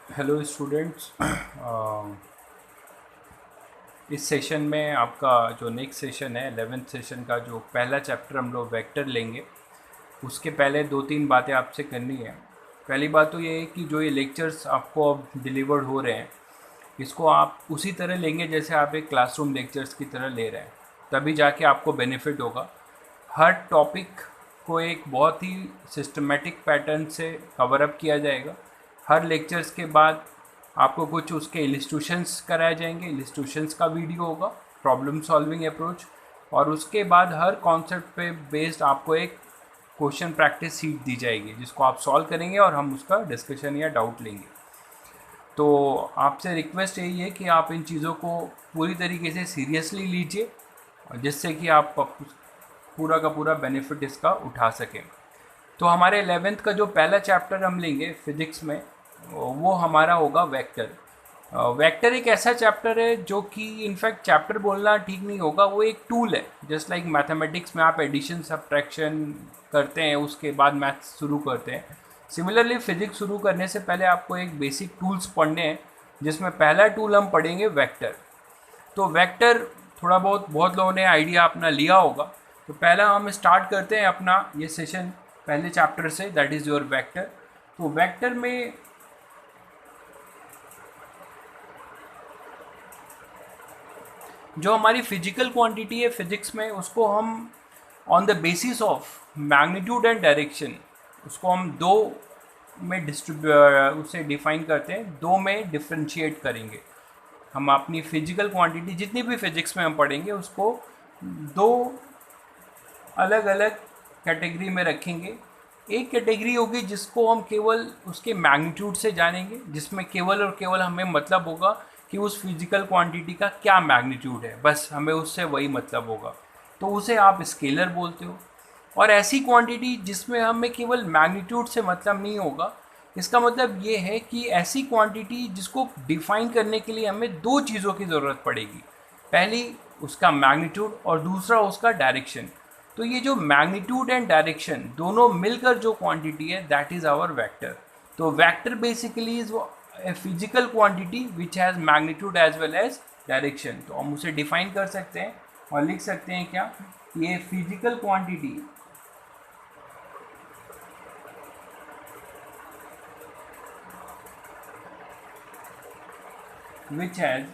Hello students. इस session में आपका जो नेक्स्ट सेशन है 11th सेशन का जो पहला चैप्टर हम लोग वेक्टर लेंगे, उसके पहले दो तीन बातें आपसे करनी है। पहली बात तो ये है कि जो ये लेक्चर्स आपको अब डिलीवर्ड हो रहे हैं, इसको आप उसी तरह लेंगे जैसे आप एक क्लासरूम लेक्चर्स की तरह ले रहे हैं, तभी जाके आपको बेनिफिट होगा। हर टॉपिक को एक बहुत ही सिस्टमेटिक पैटर्न से कवर अप किया जाएगा। हर लेक्चर्स के बाद आपको कुछ उसके इलिस्ट्रेशंस कराए जाएंगे, इलिस्ट्रेशंस का वीडियो होगा, प्रॉब्लम सॉल्विंग अप्रोच, और उसके बाद हर कॉन्सेप्ट पे बेस्ड आपको एक क्वेश्चन प्रैक्टिस सीट दी जाएगी जिसको आप सॉल्व करेंगे और हम उसका डिस्कशन या डाउट लेंगे। तो आपसे रिक्वेस्ट यही है कि आप इन चीज़ों को पूरी तरीके से सीरियसली लीजिए, जिससे कि आप पूरा का पूरा बेनिफिट इसका उठा सकें। तो हमारे 11th का जो पहला चैप्टर हम लेंगे फिजिक्स में, वो हमारा होगा वेक्टर। वेक्टर एक ऐसा चैप्टर है जो कि इनफैक्ट चैप्टर बोलना ठीक नहीं होगा, वो एक टूल है। जस्ट लाइक मैथमेटिक्स में आप एडिशन सब्ट्रैक्शन करते हैं, उसके बाद मैथ्स शुरू करते हैं, सिमिलरली फिजिक्स शुरू करने से पहले आपको एक बेसिक टूल्स पढ़ने हैं, जिसमें पहला टूल हम पढ़ेंगे वेक्टर। तो वेक्टर थोड़ा बहुत लोगों ने आइडिया अपना लिया होगा। तो पहला हम स्टार्ट करते हैं अपना ये सेशन पहले चैप्टर से, दैट इज़ योर वेक्टर। तो वेक्टर में जो हमारी फिजिकल क्वांटिटी है फिजिक्स में, उसको हम on the basis of magnitude and direction, उसको हम दो में उसे डिफाइन करते हैं, दो में डिफ्रेंशिएट करेंगे। हम अपनी फिजिकल क्वांटिटी जितनी भी फिजिक्स में हम पढ़ेंगे उसको दो अलग अलग कैटेगरी में रखेंगे। एक कैटेगरी होगी जिसको हम केवल उसके मैग्नीट्यूड से जानेंगे, जिसमें केवल और केवल हमें मतलब होगा कि उस फिजिकल क्वांटिटी का क्या मैग्नीट्यूड है, बस हमें उससे वही मतलब होगा, तो उसे आप स्केलर बोलते हो। और ऐसी क्वांटिटी जिसमें हमें केवल मैग्नीट्यूड से मतलब नहीं होगा, इसका मतलब ये है कि ऐसी क्वांटिटी जिसको डिफाइन करने के लिए हमें दो चीज़ों की ज़रूरत पड़ेगी। पहली उसका मैग्नीट्यूड और दूसरा उसका डायरेक्शन। तो ये जो मैग्नीट्यूड एंड डायरेक्शन दोनों मिलकर जो क्वांटिटी है, दैट इज़ आवर वेक्टर। तो vector basically is a physical quantity which has magnitude as well as direction. तो हम उसे डिफाइन कर सकते हैं और लिख सकते हैं क्या, ये physical quantity which has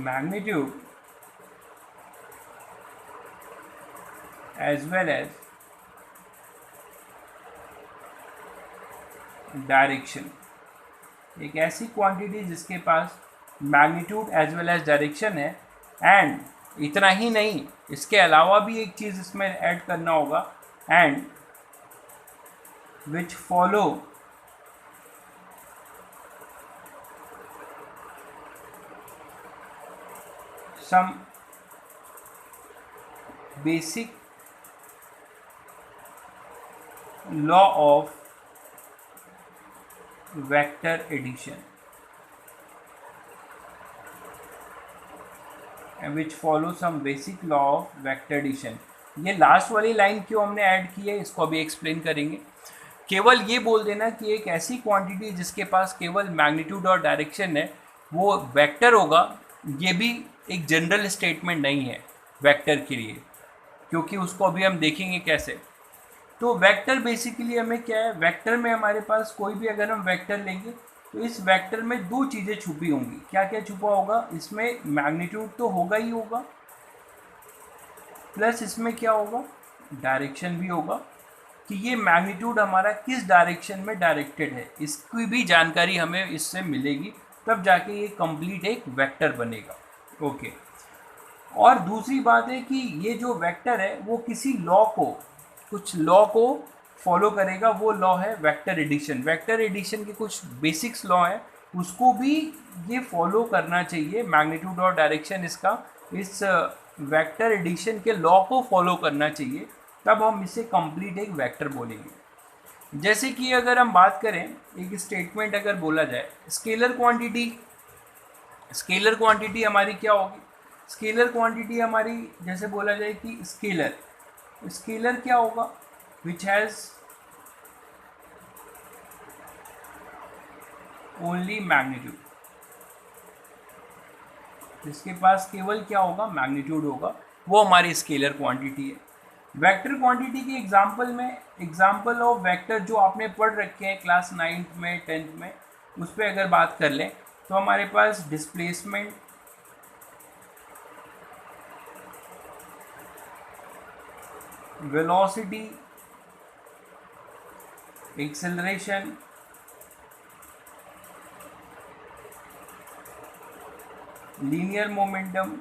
magnitude as well as direction. एक ऐसी क्वांटिटी जिसके पास magnitude as well as direction है। एंड इतना ही नहीं, इसके अलावा भी एक चीज़ इसमें ऐड करना होगा, and which follow some basic law of vector addition and which follow some basic law of vector addition। ये लास्ट वाली लाइन क्यों हमने ऐड की है इसको अभी एक्सप्लेन करेंगे। केवल ये बोल देना कि एक ऐसी क्वांटिटी जिसके पास केवल मैग्नीट्यूड और डायरेक्शन है वो वेक्टर होगा, ये भी एक जनरल स्टेटमेंट नहीं है वेक्टर के लिए, क्योंकि उसको अभी हम देखेंगे कैसे। तो वेक्टर बेसिकली हमें क्या है, वेक्टर में हमारे पास कोई भी अगर हम वेक्टर लेंगे तो इस वेक्टर में दो चीज़ें छुपी होंगी। क्या क्या छुपा होगा, इसमें मैग्नीट्यूड तो होगा ही होगा, प्लस इसमें क्या होगा, डायरेक्शन भी होगा, कि ये मैग्नीट्यूड हमारा किस डायरेक्शन में डायरेक्टेड है, इसकी भी जानकारी हमें इससे मिलेगी, तब जाके ये कंप्लीट एक वेक्टर बनेगा। ओके। और दूसरी बात है कि ये जो वेक्टर है वो किसी लॉ को, कुछ लॉ को फॉलो करेगा, वो लॉ है वेक्टर एडिशन। वेक्टर एडिशन के कुछ बेसिक्स लॉ हैं, उसको भी ये फॉलो करना चाहिए। मैग्नीट्यूड और डायरेक्शन इसका इस वेक्टर एडिशन के लॉ को फॉलो करना चाहिए, तब हम इसे कंप्लीट एक वेक्टर बोलेंगे। जैसे कि अगर हम बात करें, एक स्टेटमेंट अगर बोला जाए, स्केलर क्वांटिटी, स्केलर क्वांटिटी हमारी क्या होगी, स्केलर क्वांटिटी हमारी जैसे बोला जाए कि स्केलर, स्केलर क्या होगा, विच हैज़ ओनली मैग्नीट्यूड, जिसके पास केवल क्या होगा, मैग्नीट्यूड होगा, वो हमारी स्केलर क्वांटिटी है। वेक्टर क्वांटिटी की एग्जांपल में, एग्जांपल ऑफ वेक्टर जो आपने पढ़ रखे हैं क्लास 9th में 10th में, उस पर अगर बात कर लें तो हमारे पास displacement, velocity, acceleration, linear momentum,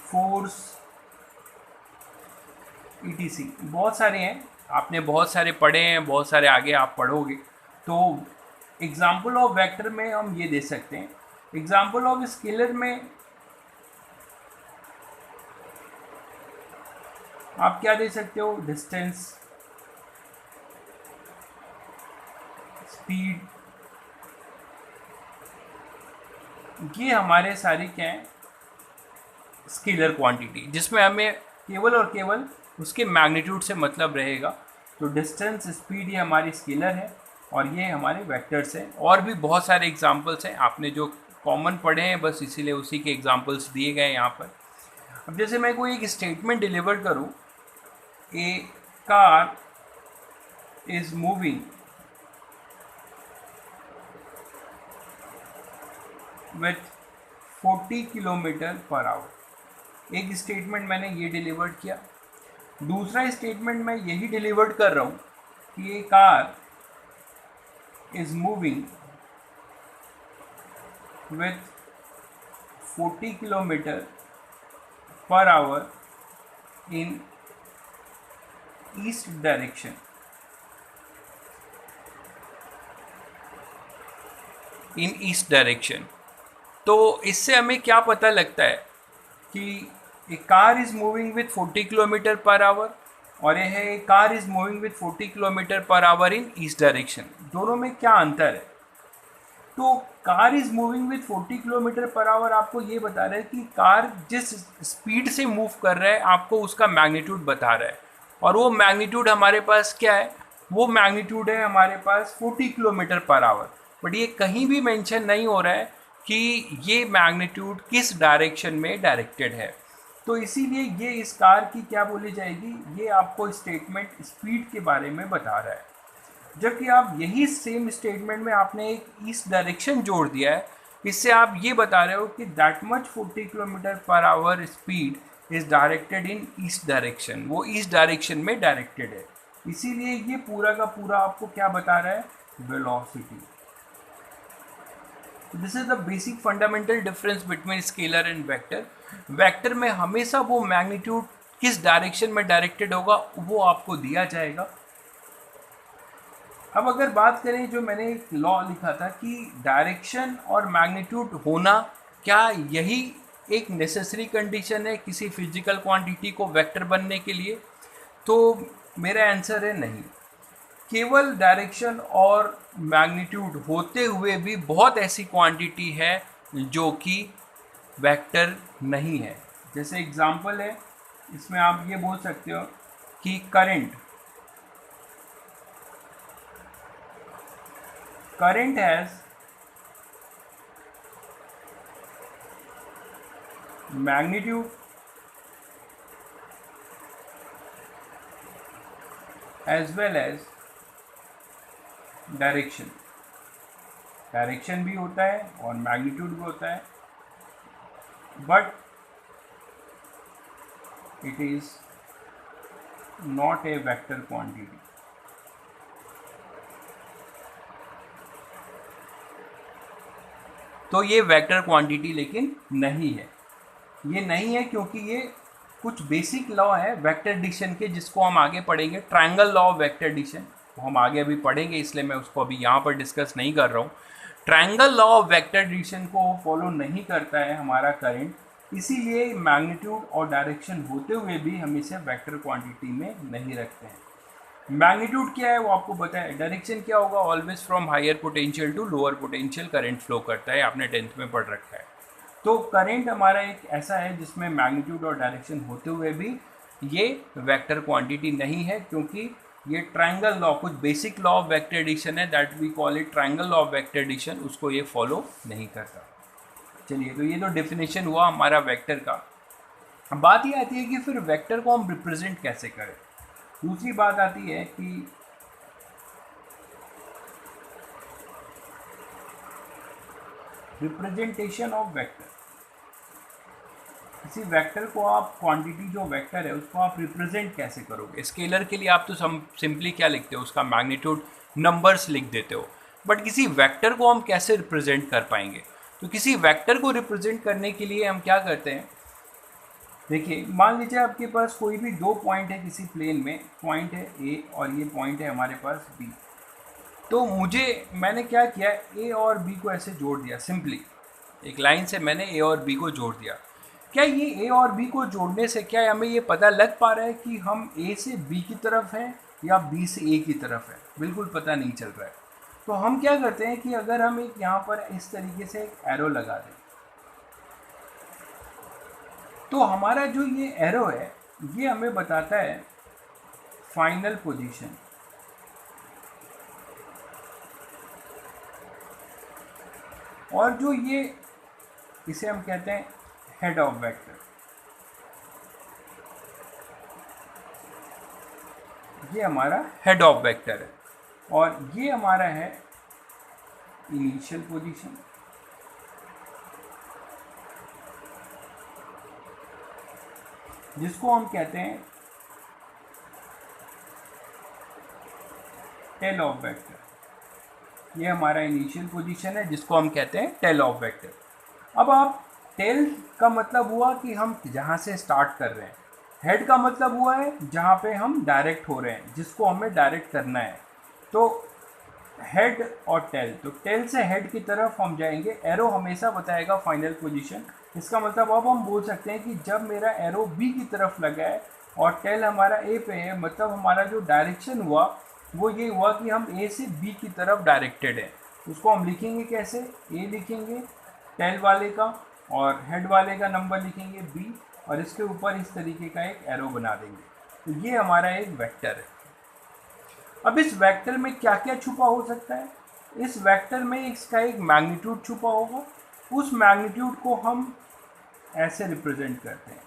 force, ETC, बहुत सारे हैं, आपने बहुत सारे पढ़े हैं, बहुत सारे आगे आप पढ़ोगे। तो एग्जाम्पल ऑफ वेक्टर में हम ये दे सकते हैं। एग्जाम्पल ऑफ स्केलर में आप क्या दे सकते हो, डिस्टेंस, स्पीड, ये हमारे सारे क्या हैं, स्केलर क्वांटिटी, जिसमें हमें केवल और केवल उसके मैग्नीट्यूड से मतलब रहेगा। तो डिस्टेंस, स्पीड, ये हमारी स्केलर है और ये हमारे वेक्टर्स हैं। और भी बहुत सारे एग्जांपल्स हैं, आपने जो कॉमन पढ़े हैं बस इसीलिए उसी के एग्जांपल्स दिए गए हैं यहाँ पर। अब जैसे मैं कोई एक स्टेटमेंट डिलीवर करूँ, a car is moving with 40 kilometre per hour, एक स्टेटमेंट मैंने ये डिलीवर्ड किया। दूसरा स्टेटमेंट मैं यही डिलीवर्ड कर रहा हूँ कि ये car is moving with 40 kilometre per hour in east direction. In east direction, तो इससे हमें क्या पता लगता है कि a car is moving with 40 kilometre per hour और यह है a car is moving with 40 kilometre per hour in east direction. दोनों में क्या अंतर है? तो car is moving with 40 kilometre per hour आपको ये बता रहा है कि कार जिस स्पीड से मूव कर रहा है आपको उसका मैग्नीट्यूड बता रहा है, और वो मैग्नीट्यूड हमारे पास क्या है, वो मैग्नीट्यूड है हमारे पास 40 किलोमीटर पर आवर। बट ये कहीं भी मेंशन नहीं हो रहा है कि ये मैग्नीट्यूड किस डायरेक्शन में डायरेक्टेड है। तो इसीलिए ये इस कार की क्या बोली जाएगी, ये आपको स्टेटमेंट स्पीड के बारे में बता रहा है। जबकि आप यही सेम स्टेटमेंट में आपने एक ईस्ट डायरेक्शन जोड़ दिया है, इससे आप ये बता रहे हो कि that much 40 kilometre per our speed is directed in east direction, वो ईस्ट डायरेक्शन में डायरेक्टेड है। इसीलिए ये पूरा का पूरा आपको क्या बता रहा है, velocity. This is the basic fundamental difference between scalar and vector. Vector में हमेशा वो मैग्नीट्यूड किस डायरेक्शन में डायरेक्टेड होगा वो आपको दिया जाएगा। अब अगर बात करें, जो मैंने एक लॉ लिखा था कि डायरेक्शन और मैग्नीट्यूड होना, क्या यही एक नेसेसरी कंडीशन है किसी फिजिकल क्वांटिटी को वेक्टर बनने के लिए? तो मेरा आंसर है नहीं। केवल डायरेक्शन और मैग्नीट्यूड होते हुए भी बहुत ऐसी क्वांटिटी है जो कि वेक्टर नहीं है। जैसे एग्जांपल है, इसमें आप ये बोल सकते हो कि current has magnitude as well as direction. Direction भी होता है और मैग्नीट्यूड भी होता है, but it is not a vector quantity. तो ये वेक्टर क्वांटिटी लेकिन नहीं है। ये नहीं है क्योंकि ये कुछ बेसिक लॉ है वेक्टर एडिशन के, जिसको हम आगे पढ़ेंगे। Triangle law of vector addition वो हम आगे अभी पढ़ेंगे, इसलिए मैं उसको अभी यहाँ पर डिस्कस नहीं कर रहा हूँ। Triangle law of vector addition को फॉलो नहीं करता है हमारा करंट, इसीलिए मैग्नीट्यूड और डायरेक्शन होते हुए भी हम इसे वेक्टर क्वांटिटी में नहीं रखते हैं। मैग्नीट्यूड क्या है वो आपको पता है। डायरेक्शन क्या होगा, always from higher potential to lower potential current flow करता है, आपने 10th में पढ़ रखा है। तो करंट हमारा एक ऐसा है जिसमें मैग्नीट्यूड और डायरेक्शन होते हुए भी ये वेक्टर क्वांटिटी नहीं है, क्योंकि ये ट्राइंगल लॉ, कुछ basic law of vector addition है, that we call it triangle law of vector addition, उसको ये फॉलो नहीं करता। चलिए, तो ये तो डेफिनेशन हुआ हमारा वेक्टर का। अब बात ये आती है कि फिर वेक्टर को हम रिप्रेजेंट कैसे करें। दूसरी बात आती है कि रिप्रेजेंटेशन ऑफ वेक्टर। किसी वेक्टर को आप, क्वांटिटी जो वेक्टर है उसको आप रिप्रेजेंट कैसे करोगे। स्केलर के लिए आप तो सिंपली क्या लिखते हो, उसका मैग्नीट्यूड नंबर्स लिख देते हो, बट किसी वेक्टर को हम कैसे रिप्रेजेंट कर पाएंगे। तो किसी वेक्टर को रिप्रेजेंट करने के लिए हम क्या करते हैं, देखिए मान लीजिए आपके पास कोई भी दो पॉइंट है किसी प्लेन में, पॉइंट है ए और ये पॉइंट है हमारे पास बी। तो मैंने क्या किया, ए और बी को ऐसे जोड़ दिया, सिंपली एक लाइन से मैंने ए और बी को जोड़ दिया। क्या ये ए और बी को जोड़ने से क्या हमें ये पता लग पा रहा है कि हम ए से बी की तरफ हैं या बी से ए की तरफ है? बिल्कुल पता नहीं चल रहा है। तो हम क्या करते हैं कि अगर हम एक यहाँ पर इस तरीके से एक एरो लगा दें, तो हमारा जो ये एरो है ये हमें बताता है फाइनल पोजीशन, और जो ये इसे हम कहते हैं हेड ऑफ वेक्टर। ये हमारा हेड ऑफ वेक्टर है और ये हमारा है इनिशियल पोजीशन। जिसको हम कहते हैं टेल ऑफ वेक्टर। ये हमारा इनिशियल पोजीशन है जिसको हम कहते हैं टेल ऑफ वेक्टर। अब आप, टेल का मतलब हुआ कि हम जहाँ से स्टार्ट कर रहे हैं, हेड का मतलब हुआ है जहाँ पे हम डायरेक्ट हो रहे हैं, जिसको हमें डायरेक्ट करना है। तो हेड और टेल, तो टेल से हेड की तरफ हम जाएंगे, एरो हमेशा बताएगा फाइनल पोजीशन। इसका मतलब अब हम बोल सकते हैं कि जब मेरा एरो बी की तरफ लगा है और टेल हमारा ए पे है, मतलब हमारा जो डायरेक्शन हुआ वो ये हुआ कि हम ए से बी की तरफ डायरेक्टेड है। उसको हम लिखेंगे कैसे, ए लिखेंगे टेल वाले का और हेड वाले का नंबर लिखेंगे बी, और इसके ऊपर इस तरीके का एक एरो बना देंगे। तो ये हमारा एक वेक्टर है। अब इस वेक्टर में क्या क्या छुपा हो सकता है, इस वेक्टर में इसका एक मैग्नीट्यूड छुपा होगा। उस मैग्नीट्यूड को हम ऐसे रिप्रेजेंट करते हैं,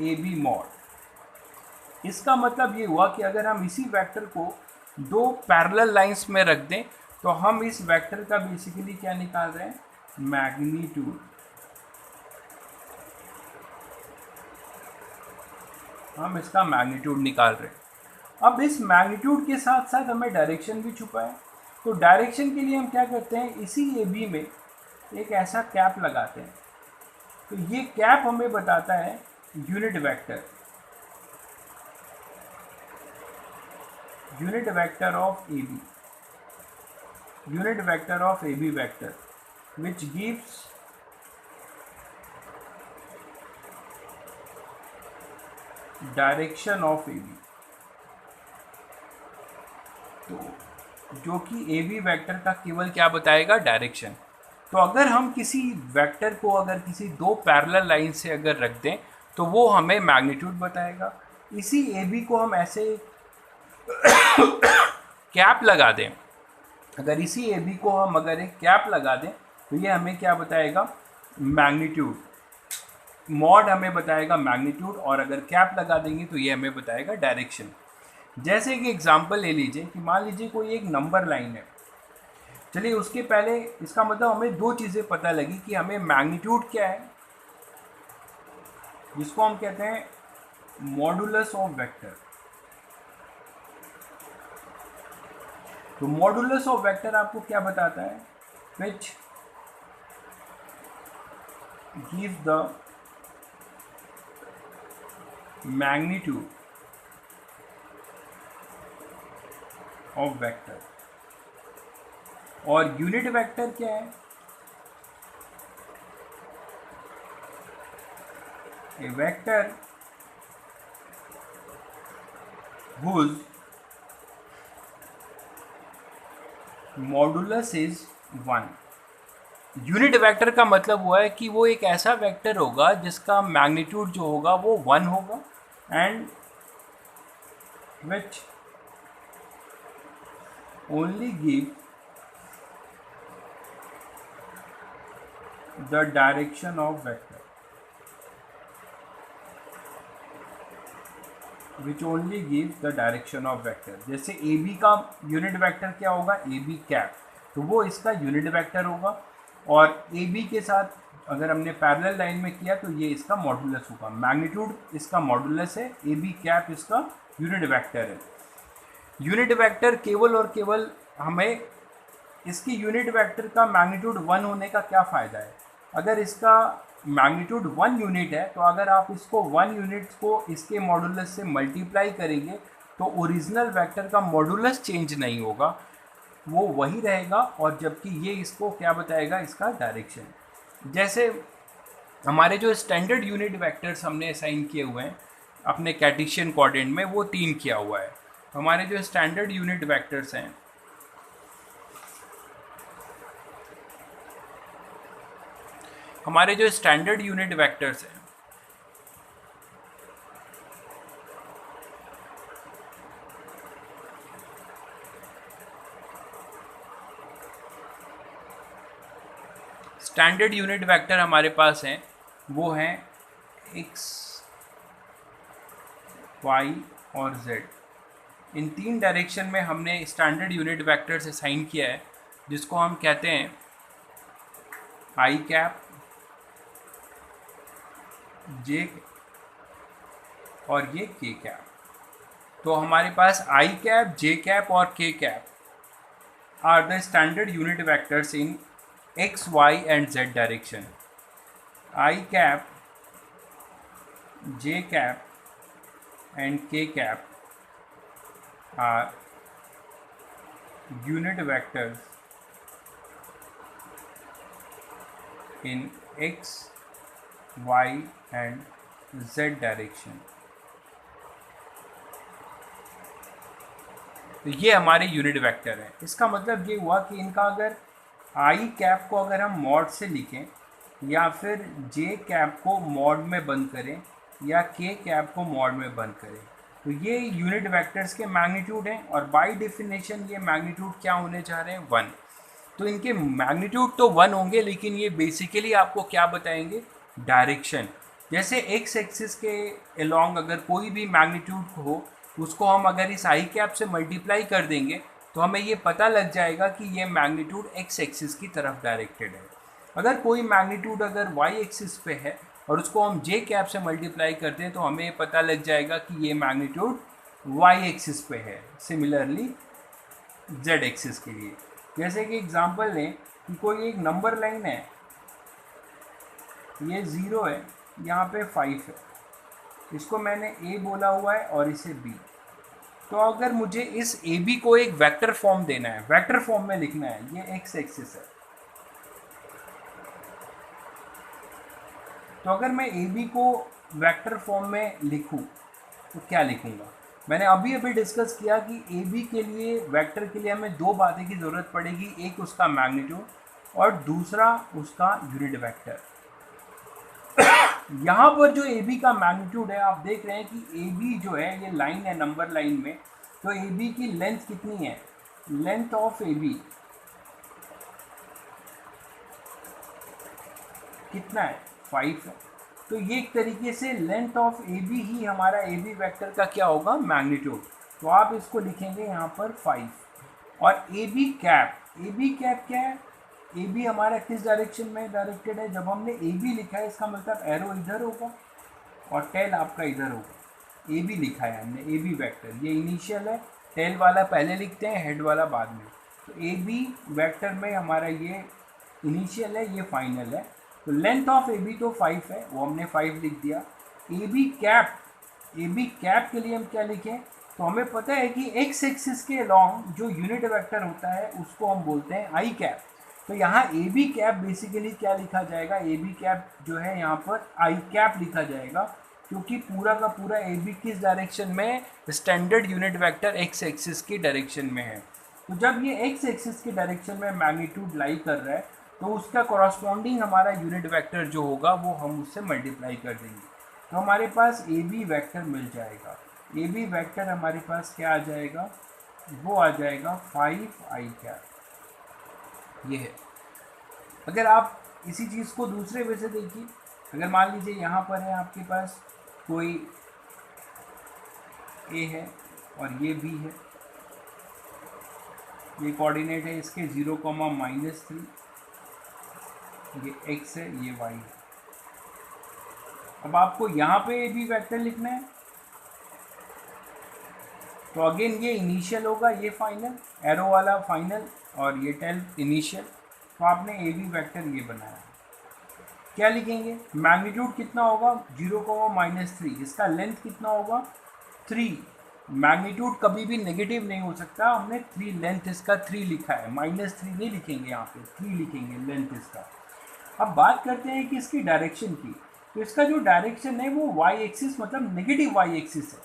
ए बी मॉड। इसका मतलब ये हुआ कि अगर हम इसी वेक्टर को दो पैरेलल लाइंस में रख दें तो हम इस वेक्टर का बेसिकली क्या निकाल रहे हैं, मैग्नीट्यूड। हम इसका मैग्नीट्यूड निकाल रहे हैं। अब इस मैग्नीट्यूड के साथ साथ हमें डायरेक्शन भी छुपा है। तो डायरेक्शन के लिए हम क्या करते हैं, इसी ए बी में एक ऐसा कैप लगाते हैं। तो ये कैप हमें बताता है unit vector, unit vector of A B, unit vector of A B vector, which gives direction of A B. तो जो कि ए बी वेक्टर का केवल क्या बताएगा, डायरेक्शन। तो अगर हम किसी वेक्टर को अगर किसी दो पैरेलल लाइन से अगर रख दें तो वो हमें मैग्नीट्यूड बताएगा। इसी ए बी को हम ऐसे कैप लगा दें, अगर इसी ए बी को हम अगर एक कैप लगा दें तो ये हमें क्या बताएगा, मैग्नीट्यूड। मॉड हमें बताएगा मैग्नीट्यूड, और अगर कैप लगा देंगे तो ये हमें बताएगा डायरेक्शन। जैसे कि एग्जांपल ले लीजिए कि मान लीजिए कोई एक नंबर लाइन है। चलिए उसके पहले इसका मतलब हमें दो चीज़ें पता लगी कि हमें मैग्नीट्यूड क्या है, जिसको हम कहते हैं मॉडुलस ऑफ वेक्टर। तो मॉडुलस ऑफ वेक्टर आपको क्या बताता है, which give the magnitude of vector. और यूनिट वेक्टर क्या है, a vector whose modulus is 1। Unit vector का मतलब हुआ है कि वो एक ऐसा वेक्टर होगा जिसका मैग्नीट्यूड जो होगा वो 1 होगा, and which only give the direction of vector, which only gives the direction of vector। जैसे ए बी का यूनिट वेक्टर क्या होगा, ए बी कैप, तो वो इसका यूनिट वेक्टर होगा, और ए बी के साथ अगर हमने पैरेलल लाइन में किया तो ये इसका मॉडुलस होगा। मैग्नीट्यूड इसका मॉडुलस है, ए बी कैप इसका यूनिट वेक्टर है। यूनिट वेक्टर केवल और केवल हमें इसकी यूनिट वेक्टर का मैग्नीट्यूड 1 होने का क्या फ़ायदा है। अगर इसका मैग्नीट्यूड 1 यूनिट है तो अगर आप इसको 1 यूनिट को इसके मॉडुलस से मल्टीप्लाई करेंगे तो ओरिजिनल वेक्टर का मॉडुलस चेंज नहीं होगा, वो वही रहेगा, और जबकि ये इसको क्या बताएगा, इसका डायरेक्शन। जैसे हमारे जो स्टैंडर्ड यूनिट वेक्टर्स हमने असाइन किए हुए हैं अपने कार्टेशियन कोऑर्डिनेट में, वो 3 किया हुआ है। हमारे जो स्टैंडर्ड यूनिट वेक्टर्स हैं, हमारे जो स्टैंडर्ड यूनिट वेक्टर्स हैं, स्टैंडर्ड यूनिट वेक्टर हमारे पास हैं, वो हैं x, y और z। इन 3 डायरेक्शन में हमने स्टैंडर्ड यूनिट वेक्टर से साइन किया है, जिसको हम कहते हैं आई कैप, जे और ये के कैप। तो हमारे पास आई कैप, जे कैप और K cap are the standard unit vectors in x, y and z direction। I cap, j cap and k cap are unit vectors in x, y and z direction। तो ये हमारे unit vector है। इसका मतलब ये हुआ कि इनका अगर आई कैप को अगर हम मॉड से लिखें, या फिर जे कैप को मॉड में बंद करें, या के कैप को मॉड में बंद करें, तो ये यूनिट वेक्टर्स के मैग्नीट्यूड हैं, और बाय डेफिनेशन ये मैग्नीट्यूड क्या होने जा रहे हैं, 1। तो इनके मैग्नीट्यूड तो 1 होंगे, लेकिन ये बेसिकली आपको क्या बताएंगे, डायरेक्शन। जैसे एक्स एक्सिस के अलोंग अगर कोई भी मैग्नीट्यूड हो, उसको हम अगर इस आई कैप से मल्टीप्लाई कर देंगे तो हमें ये पता लग जाएगा कि ये मैग्नीट्यूड एक्स एक्सिस की तरफ डायरेक्टेड है। अगर कोई मैग्नीट्यूड अगर वाई एक्सिस पे है और उसको हम जे कैप से मल्टीप्लाई करते हैं तो हमें ये पता लग जाएगा कि ये मैग्नीट्यूड वाई एक्सिस पे है। सिमिलरली जेड एक्सिस के लिए, जैसे कि एग्जांपल लें कि कोई एक नंबर लाइन है, ये 0 है, यहाँ पे 5 है, इसको मैंने ए बोला हुआ है और इसे बी। तो अगर मुझे इस ए बी को एक वेक्टर फॉर्म देना है, वेक्टर फॉर्म में लिखना है, ये एक्स एक्सिस है, तो अगर मैं ए बी को वेक्टर फॉर्म में लिखूं तो क्या लिखूंगा। मैंने अभी डिस्कस किया कि ए बी के लिए वेक्टर के लिए हमें 2 बातें की ज़रूरत पड़ेगी, एक उसका मैग्नीट्यूड और दूसरा उसका यूनिट वेक्टर। यहाँ पर जो ए बी का मैग्नीट्यूड है, आप देख रहे हैं कि ए बी जो है ये लाइन है नंबर लाइन में, तो ए बी की लेंथ कितनी है, लेंथ ऑफ ए बी कितना है, 5 है। तो ये एक तरीके से लेंथ ऑफ ए बी ही हमारा ए बी वेक्टर का क्या होगा, मैग्नीट्यूड। तो आप इसको लिखेंगे यहाँ पर 5। और ए बी कैप क्या है, ए बी हमारा किस डायरेक्शन में डायरेक्टेड है। जब हमने ए बी लिखा है इसका मतलब एरो इधर होगा और टेल आपका इधर होगा। ए बी लिखा है हमने, ए बी वेक्टर, ये इनिशियल है, टेल वाला पहले लिखते हैं, हेड वाला बाद में। तो ए बी वेक्टर में हमारा ये इनिशियल है, ये फाइनल है। तो लेंथ ऑफ ए बी तो 5 है, वो हमने 5 लिख दिया। ए बी कैप के लिए हम क्या लिखें, तो हमें पता है कि एक्स एक्सिस के अलॉन्ग जो यूनिट वेक्टर होता है उसको हम बोलते हैं आई कैप। तो यहाँ ए बी कैप बेसिकली क्या लिखा जाएगा, ए बी कैप जो है यहाँ पर आई कैप लिखा जाएगा, क्योंकि पूरा का पूरा ए बी किस डायरेक्शन में, standard unit vector x axis की डायरेक्शन में है। तो जब ये एक्स एक्सिस की डायरेक्शन में मैग्नीट्यूड लाई कर रहा है तो उसका कॉरस्पॉन्डिंग हमारा यूनिट वेक्टर जो होगा वो हम उससे मल्टीप्लाई कर देंगे, तो हमारे पास ए बी वेक्टर मिल जाएगा। ए बी वेक्टर हमारे पास क्या आ जाएगा, वो आ जाएगा 5i कैप, ये है। अगर आप इसी चीज़ को दूसरे वे से देखिए, अगर मान लीजिए यहाँ पर है आपके पास कोई ए है और ये बी है, ये कोऑर्डिनेट है इसके 0,-3, ये x है, ये y है। अब आपको यहाँ पे ए बी वेक्टर लिखना है, तो अगेन ये इनिशियल होगा, ये फाइनल, एरो वाला फाइनल और ये टेल इनिशियल। तो आपने ए बी वेक्टर ये बनाया, क्या लिखेंगे? मैग्नीट्यूड कितना होगा? 0,-3, इसका लेंथ कितना होगा? 3। मैग्नीट्यूड कभी भी नेगेटिव नहीं हो सकता, हमने 3 लेंथ इसका 3 लिखा है, -3 नहीं लिखेंगे, यहाँ पे 3 लिखेंगे लेंथ इसका। अब बात करते हैं कि इसकी डायरेक्शन की, तो इसका जो डायरेक्शन है वो वाई एक्सिस, मतलब नेगेटिव वाई एक्सिस है।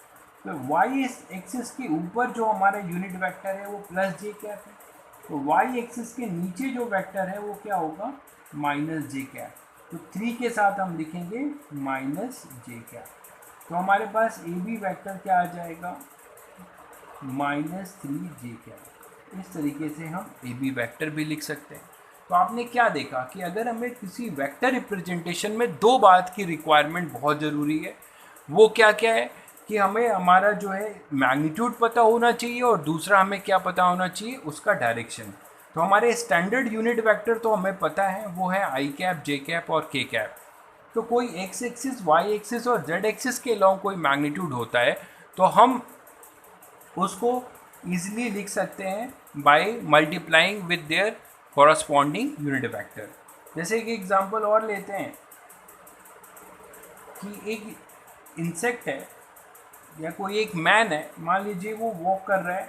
तो वाई एक्सिस के ऊपर जो हमारा यूनिट वेक्टर है वो +j कैप है, तो वाई एक्सिस के नीचे जो वेक्टर है वो क्या होगा? -j cap. तो 3 के साथ हम लिखेंगे -j कैप। तो हमारे पास ए बी वेक्टर क्या आ जाएगा? -3j cap. इस तरीके से हम ए बी वेक्टर भी लिख सकते हैं। तो आपने क्या देखा कि अगर हमें किसी वेक्टर रिप्रेजेंटेशन में दो बात की रिक्वायरमेंट बहुत ज़रूरी है, वो क्या क्या है कि हमें हमारा जो है मैग्नीट्यूड पता होना चाहिए और दूसरा हमें क्या पता होना चाहिए? उसका डायरेक्शन। तो हमारे स्टैंडर्ड यूनिट वेक्टर तो हमें पता है, वो है आई कैप, जे कैप और के कैप। तो कोई एक्स एक्सिस, वाई एक्सिस और जेड एक्सिस के अलॉन्ग कोई मैग्नीट्यूड होता है तो हम उसको ईजिली लिख सकते हैं by multiplying with their corresponding unit vector. जैसे एक एग्जांपल और लेते हैं कि एक इंसेक्ट है या कोई एक मैन है, मान लीजिए वो वॉक कर रहा है,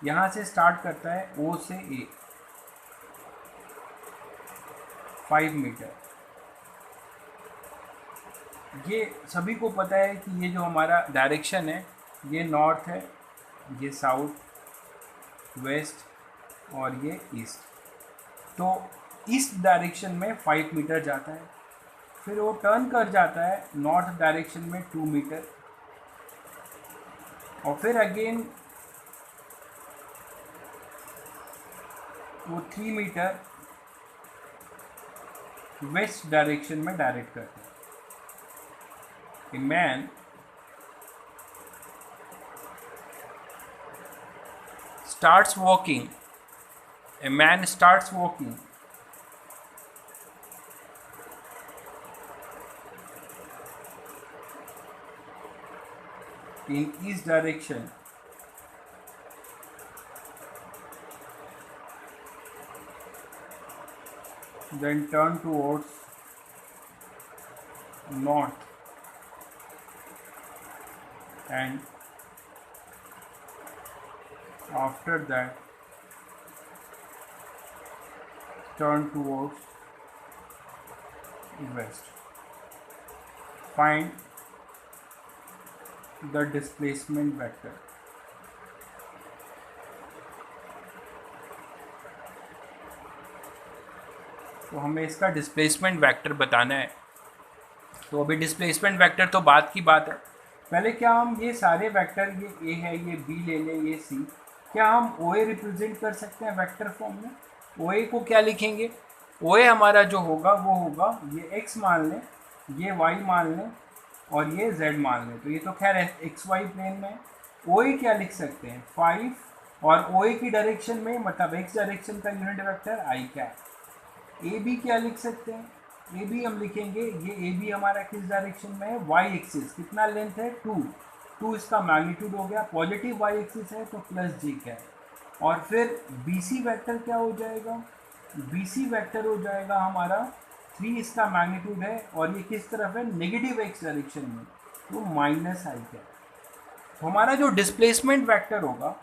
यहाँ से स्टार्ट करता है ओ से ए 5 मीटर। ये सभी को पता है कि ये जो हमारा डायरेक्शन है ये नॉर्थ है, ये साउथ, वेस्ट और ये ईस्ट। तो इस डायरेक्शन में 5 मीटर जाता है, फिर वो टर्न कर जाता है नॉर्थ डायरेक्शन में 2 मीटर, और फिर अगेन वो 3 मीटर वेस्ट डायरेक्शन में डायरेक्ट करते हैं। A man starts walking in east direction, then turn towards north and after that turn towards west. Find the displacement vector. तो हमें इसका डिस्प्लेसमेंट वेक्टर बताना है। तो अभी डिस्प्लेसमेंट वेक्टर तो बात की बात है, पहले क्या हम ये सारे वेक्टर, ये ए है, ये बी ले लें, ये सी, क्या हम ओ ए रिप्रेजेंट कर सकते हैं वेक्टर फॉर्म में? ओ ए को क्या लिखेंगे? ओ ए हमारा जो होगा वो होगा, ये एक्स मान लें, ये वाई मान लें और ये जेड मान लें। तो ये तो खैर एक्स वाई प्लेन में। ओ ए क्या लिख सकते हैं? 5, और ओ ए की डायरेक्शन में मतलब एक्स डायरेक्शन का unit vector I cap. A B क्या लिख सकते हैं? ए बी हम लिखेंगे, ये ए बी हमारा किस डायरेक्शन में है? Y axis. कितना लेंथ है? 2 इसका मैग्नीट्यूड हो गया, पॉजिटिव वाई एक्सिस है तो +j क्या है। और फिर बी सी वैक्टर क्या हो जाएगा? बी सी वैक्टर हो जाएगा हमारा 3 इसका मैग्नीट्यूड है और ये किस तरफ है? नेगेटिव एक्स डायरेक्शन में, तो -i क्या। तो हमारा जो डिस्प्लेसमेंट वैक्टर होगा,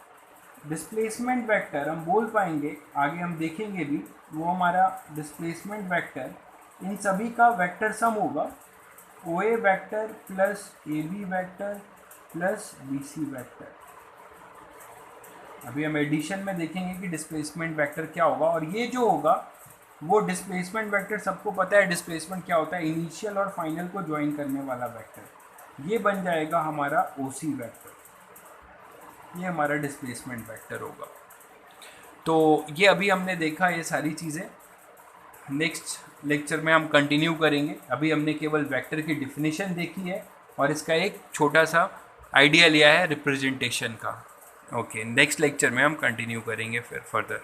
डिस्प्लेसमेंट वेक्टर हम बोल पाएंगे, आगे हम देखेंगे भी, वो हमारा डिस्प्लेसमेंट वेक्टर इन सभी का वेक्टर सम होगा, O A vector plus A B vector plus B C vector. अभी हम एडिशन में देखेंगे कि डिस्प्लेसमेंट वेक्टर क्या होगा, और ये जो होगा वो डिस्प्लेसमेंट वेक्टर सबको पता है डिस्प्लेसमेंट क्या होता है, इनिशियल और फाइनल को ज्वाइन करने वाला वेक्टर। ये बन जाएगा हमारा ओ सी वेक्टर। ये हमारा डिस्प्लेसमेंट वेक्टर होगा। तो ये अभी हमने देखा ये सारी चीज़ें, नेक्स्ट लेक्चर में हम कंटिन्यू करेंगे। अभी हमने केवल वेक्टर की डिफिनीशन देखी है और इसका एक छोटा सा आइडिया लिया है रिप्रेजेंटेशन का। ओके, नेक्स्ट लेक्चर में हम कंटिन्यू करेंगे फिर फर्दर।